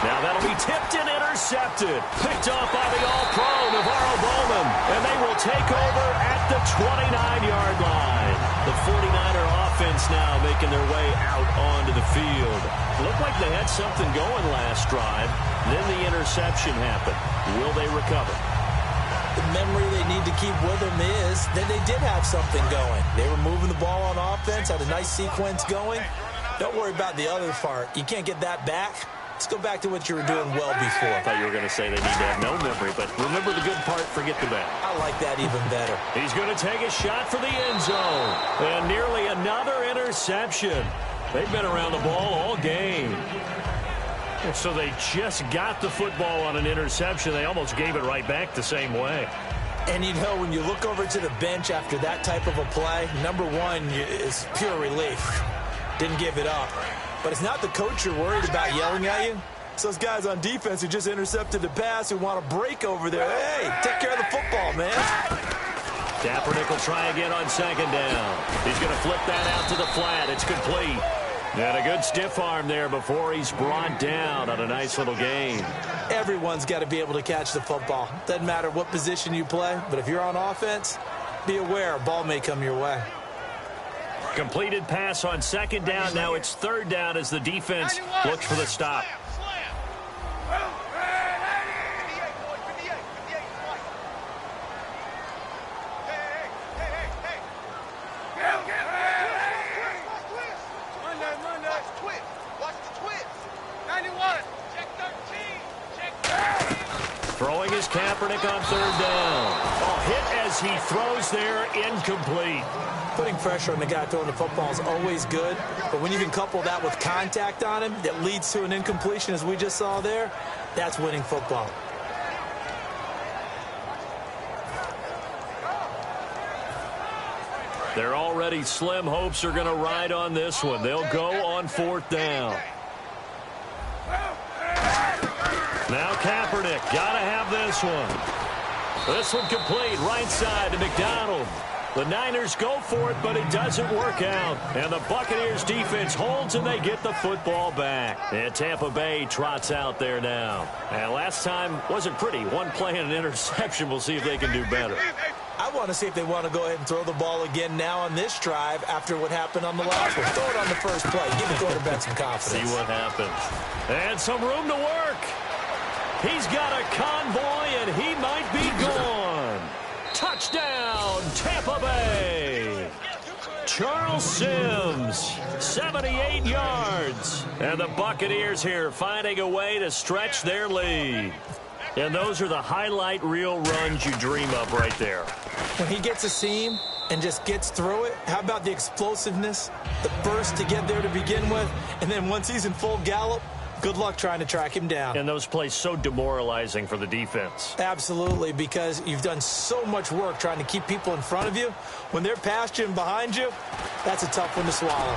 Now that'll be tipped and intercepted. Picked off by the All-Pro, Navarro Bowman. And they will take over at the 29-yard line. The 49er offense now making their way out onto the field. Looked like they had something going last drive. Then the interception happened. Will they recover? The memory they need to keep with them is that they did have something going. They were moving the ball on offense, had a nice sequence going. Don't worry about the other part. You can't get that back. Let's go back to what you were doing well before. I thought you were going to say they need to have no memory, but remember the good part, forget the bad. I like that even better. He's going to take a shot for the end zone. And nearly another interception. They've been around the ball all game. So they just got the football on an interception. They almost gave it right back the same way. And when you look over to the bench after that type of a play, number one is pure relief. Didn't give it up. But it's not the coach you're worried about yelling at you. It's those guys on defense who just intercepted the pass who want to break over there. Hey, take care of the football, man. Kaepernick will try again on 2nd down. He's going to flip that out to the flat. It's complete. And a good stiff arm there before he's brought down on a nice little gain. Everyone's got to be able to catch the football. Doesn't matter what position you play, but if you're on offense, be aware a ball may come your way. Completed pass on 2nd down. Now it's 3rd down as the defense looks for the stop. Throwing is Kaepernick on 3rd down. A hit as he throws there, incomplete. Putting pressure on the guy throwing the football is always good, but when you can couple that with contact on him that leads to an incompletion, as we just saw there, that's winning football. Their already slim hopes are going to ride on this one. They'll go on 4th down. Now Kaepernick, got to have this one. This one complete, right side to McDonald. The Niners go for it, but it doesn't work out. And the Buccaneers defense holds, and they get the football back. And Tampa Bay trots out there now. And last time wasn't pretty. One play and an interception. We'll see if they can do better. I want to see if they want to go ahead and throw the ball again now on this drive after what happened on the last one. Throw it on the first play. Give the quarterback some confidence. See what happens. And some room to work. He's got a convoy, and he might be gone. Touchdown, Tampa Bay. Charles Sims, 78 yards. And the Buccaneers here finding a way to stretch their lead. And those are the highlight reel runs you dream of right there. When he gets a seam and just gets through it, how about the explosiveness, the burst to get there to begin with, and then once he's in full gallop, good luck trying to track him down. And those plays so demoralizing for the defense. Absolutely, because you've done so much work trying to keep people in front of you. When they're past you and behind you, that's a tough one to swallow.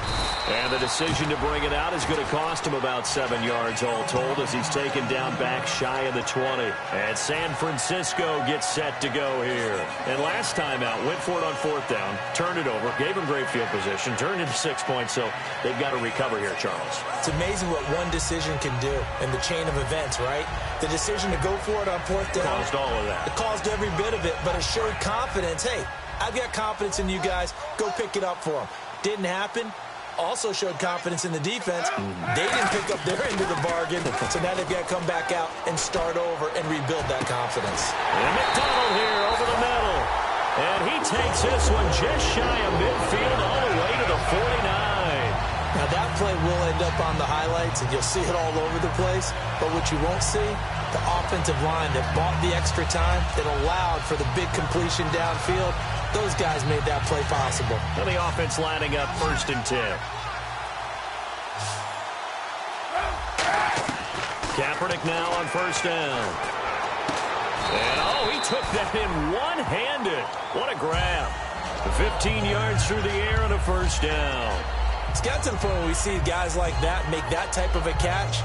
And the decision to bring it out is going to cost him about 7 yards all told as he's taken down back shy of the 20. And San Francisco gets set to go here. And last time out, went for it on 4th down, turned it over, gave him great field position, turned into 6 points, so they've got to recover here, Charles. It's amazing what one decision can do in the chain of events, right? The decision to go for it on 4th down caused all of that. It caused every bit of it, but it showed confidence. Hey, I've got confidence in you guys. Go pick it up for them. Didn't happen. Also showed confidence in the defense. They didn't pick up their end of the bargain, so now they've got to come back out and start over and rebuild that confidence. And McDonald here over the middle. And he takes this one just shy of midfield all the way to the 49. Now, that play will end up on the highlights, and you'll see it all over the place. But what you won't see, the offensive line that bought the extra time, that allowed for the big completion downfield, those guys made that play possible. And the offense lining up 1st and 10. Kaepernick now on 1st down. And, he took that in one-handed. What a grab. 15 yards through the air on a 1st down. It's got to the point where we see guys like that make that type of a catch.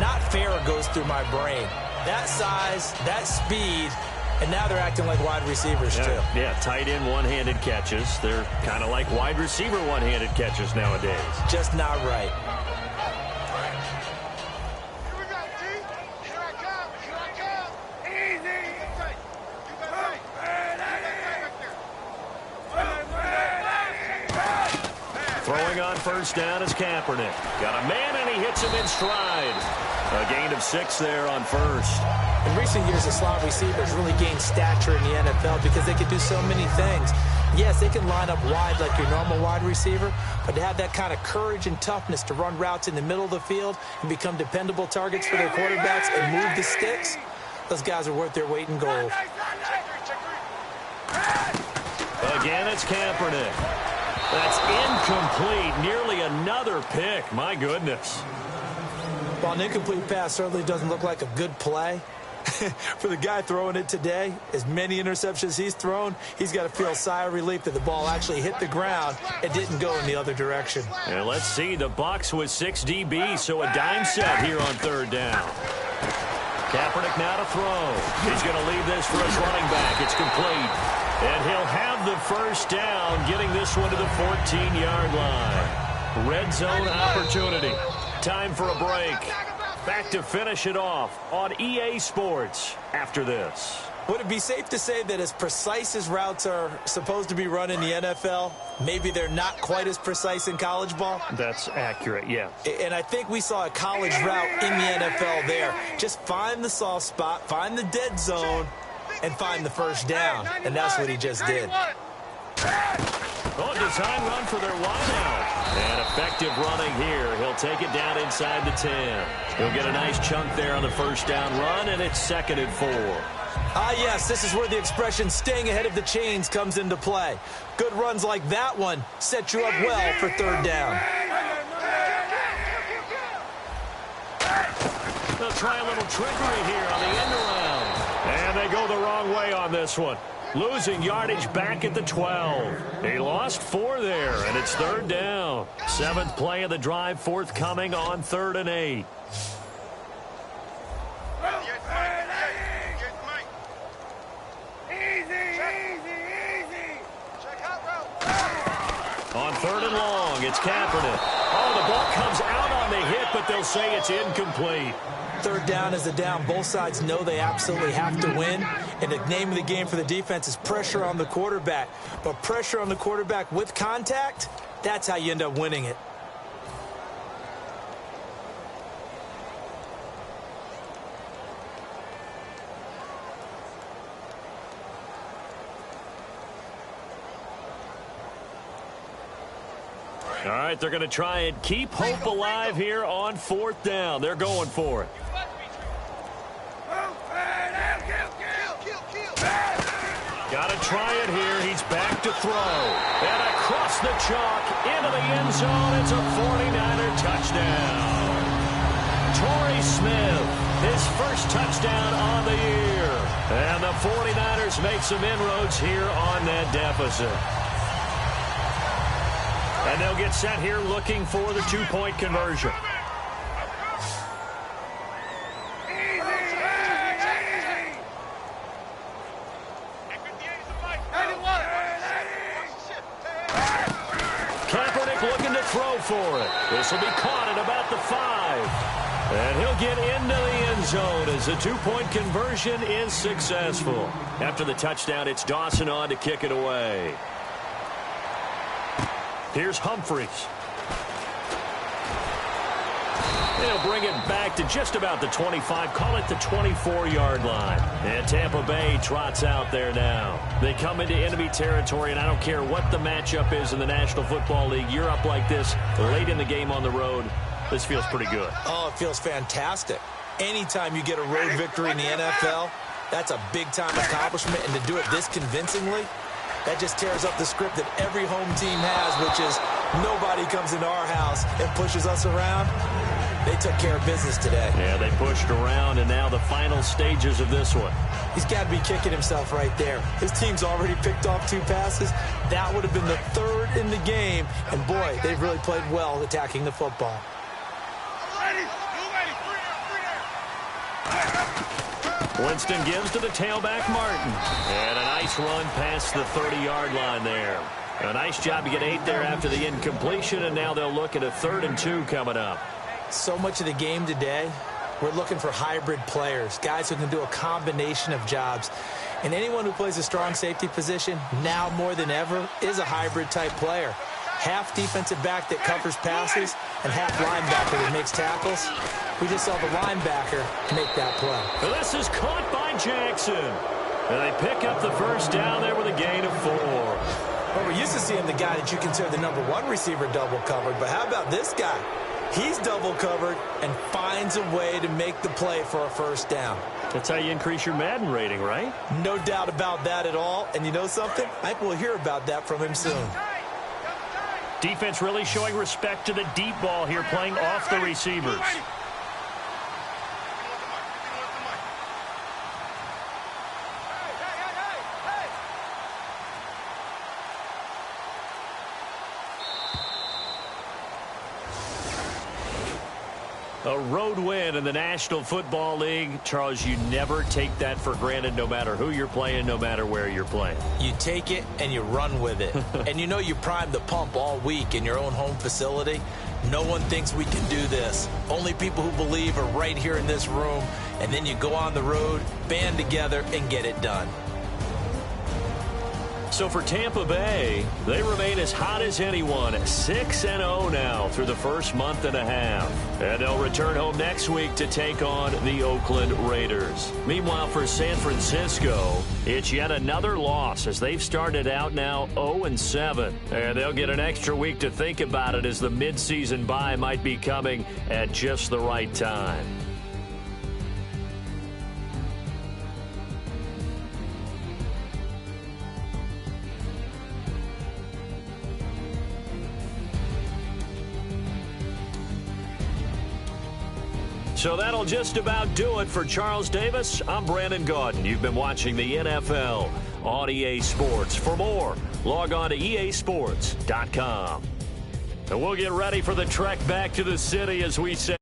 Not fair goes through my brain. That size, that speed, and now they're acting like wide receivers too. Yeah, tight end one-handed catches. They're kind of like wide receiver one-handed catches nowadays. Just not right. Here we go, G. Here I come. Here I come. Easy. You got it. Throwing on 1st down is Kaepernick. Got a man, and he hits him in stride. A gain of 6 there on 1st. In recent years, the slot receivers really gained stature in the NFL because they can do so many things. Yes, they can line up wide like your normal wide receiver, but to have that kind of courage and toughness to run routes in the middle of the field and become dependable targets for their quarterbacks and move the sticks, those guys are worth their weight in gold. Again, it's Kaepernick. That's incomplete. Nearly another pick. My goodness. While an incomplete pass certainly doesn't look like a good play, for the guy throwing it today, as many interceptions he's thrown, he's got to feel a sigh of relief that the ball actually hit the ground and didn't go in the other direction. And let's see, the Bucs with 6 DBs, so a dime set here on 3rd down. Kaepernick now to throw. He's going to leave this for his running back. It's complete. And he'll have the 1st down, getting this one to the 14-yard line. Red zone opportunity. Time for a break. Back to finish it off on EA Sports after this. Would it be safe to say that as precise as routes are supposed to be run in the NFL, maybe they're not quite as precise in college ball? That's accurate, yeah. And I think we saw a college route in the NFL there. Just find the soft spot, find the dead zone, and find the 1st down. And that's what he just did. Oh, design run for their wideout. And effective running here. He'll take it down inside the 10. He'll get a nice chunk there on the 1st down run, and it's 2nd and 4. Ah, yes, this is where the expression staying ahead of the chains comes into play. Good runs like that one set you up well for 3rd down. They'll try a little trickery here on the end around. And they go the wrong way on this one. Losing yardage back at the 12. He lost 4 there, and it's 3rd down. 7th play of the drive forthcoming on 3rd and 8. On 3rd and long, it's Kaepernick. Oh, the ball comes out on the hit but they'll say it's incomplete. Third down is a down. Both sides know they absolutely have to win. And the name of the game for the defense is pressure on the quarterback. But pressure on the quarterback with contact, that's how you end up winning it. All right, they're going to try and keep hope alive here on fourth down. They're going for it. Got to try it here. He's back to throw. And across the chalk into the end zone. It's a 49er touchdown. Torrey Smith, his first touchdown on the year. And the 49ers make some inroads here on that deficit. And they'll get set here looking for the two-point conversion. Kaepernick looking to throw for it. This will be caught at about the 5. And he'll get into the end zone as the two-point conversion is successful. After the touchdown, it's Dawson on to kick it away. Here's Humphries. They'll bring it back to just about the 25, call it the 24-yard line. And Tampa Bay trots out there now. They come into enemy territory, and I don't care what the matchup is in the National Football League. You're up like this late in the game on the road. This feels pretty good. Oh, it feels fantastic. Anytime you get a road victory in the NFL, that's a big-time accomplishment, and to do it this convincingly, that just tears up the script that every home team has, which is nobody comes into our house and pushes us around. They took care of business today. Yeah, they pushed around, and now the final stages of this one. He's got to be kicking himself right there. His team's already picked off 2 passes. That would have been the 3rd in the game. And, boy, they've really played well attacking the football. Winston gives to the tailback, Martin. And a nice run past the 30-yard line there. A nice job to get 8 there after the incompletion, and now they'll look at a 3rd and 2 coming up. So much of the game today, we're looking for hybrid players, guys who can do a combination of jobs. And anyone who plays a strong safety position, now more than ever, is a hybrid-type player. Half defensive back that covers passes and half linebacker that makes tackles. We just saw the linebacker make that play. This is caught by Jackson. And they pick up the first down there with a gain of 4. Well, we're used to seeing the guy that you consider the #1 receiver double covered, but how about this guy? He's double covered and finds a way to make the play for a first down. That's how you increase your Madden rating, right? No doubt about that at all. And you know something? I think we'll hear about that from him soon. Defense really showing respect to the deep ball here, playing off the receivers. A road win in the National Football League. Charles, you never take that for granted, no matter who you're playing, no matter where you're playing. You take it and you run with it. And you know you primed the pump all week in your own home facility. No one thinks we can do this. Only people who believe are right here in this room. And then you go on the road, band together, and get it done. So for Tampa Bay, they remain as hot as anyone, 6-0 now through the first month and a half. And they'll return home next week to take on the Oakland Raiders. Meanwhile, for San Francisco, it's yet another loss as they've started out now 0-7. And they'll get an extra week to think about it as the midseason bye might be coming at just the right time. So that'll just about do it for Charles Davis. I'm Brandon Gaudin. You've been watching the NFL on EA Sports. For more, log on to easports.com. And we'll get ready for the trek back to the city as we say.